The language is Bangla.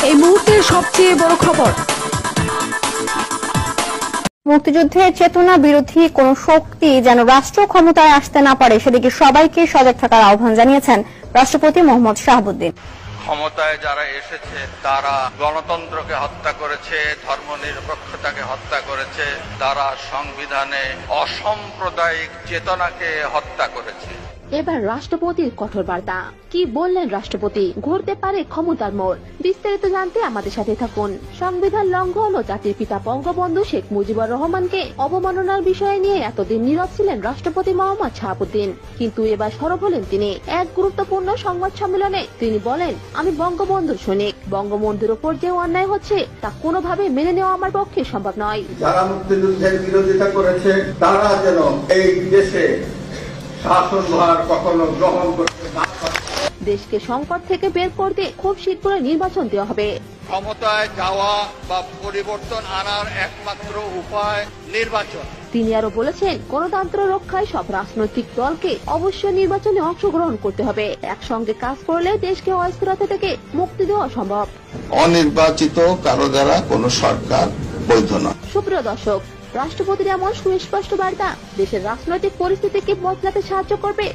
এই মুহূর্তের সবচেয়ে বড় খবর, মুক্তিযুদ্ধের চেতনা বিরোধী কোন শক্তি যেন রাষ্ট্র ক্ষমতায় আসতে না পারে সেদিকে সবাইকে সজাগ থাকার আহ্বান জানিয়েছেন রাষ্ট্রপতি মোহাম্মদ শাহাবুদ্দিন। ক্ষমতায় যারা এসেছে তারা গণতন্ত্রকে হত্যা করেছে, ধর্মনিরপেক্ষতাকে হত্যা করেছে, তারা সংবিধানে অসাম্প্রদায়িক চেতনাকে হত্যা করেছে। এবার রাষ্ট্রপতির কঠোর বার্তা, কি বললেন রাষ্ট্রপতি? ঘুরতে পারে ক্ষমতার মোড়। বিস্তারিত জানতে আমাদের সাথে থাকুন। সংবিধান লঙ্ঘন ও জাতির পিতা বঙ্গবন্ধু শেখ মুজিবুর রহমানকে অবমাননার বিষয় নিয়ে এতদিন নীরব ছিলেন রাষ্ট্রপতি মোহাম্মদ শাহাবুদ্দিন, কিন্তু এবার সরব হলেন তিনি। এক গুরুত্বপূর্ণ সংবাদ সম্মেলনে তিনি বলেন, আমি বঙ্গবন্ধুর সৈনিক। বঙ্গবন্ধুর উপর যে অন্যায় হচ্ছে তা কোনোভাবে মেনে নেওয়া আমার পক্ষে সম্ভব নয়। যারা মুক্তিযুদ্ধের বিরোধিতা করেছে তারা যেন এই দেশে শাসনভার কখনো গ্রহণ করতে না পারে। দেশকে সংকট থেকে বের করতে খুব শীঘ্রই নির্বাচন দেওয়া হবে। ক্ষমতায় যাওয়া বা পরিবর্তন আনার একমাত্র উপায় নির্বাচন। তিনি আরো বলেছেন, গণতন্ত্র রক্ষায় সব রাজনৈতিক দলকে অবশ্যই নির্বাচনে অংশগ্রহণ করতে হবে। একসঙ্গে কাজ করলে দেশকে অস্থিরতা থেকে মুক্তি দেওয়া সম্ভব। অনির্বাচিত কারো দ্বারা কোন সরকার বৈধ নয়। সুপ্রিয় দর্শক, রাষ্ট্রপতির এমন সুস্পষ্ট বার্তা দেশের রাজনৈতিক পরিস্থিতিকে বদলাতে সাহায্য করবে।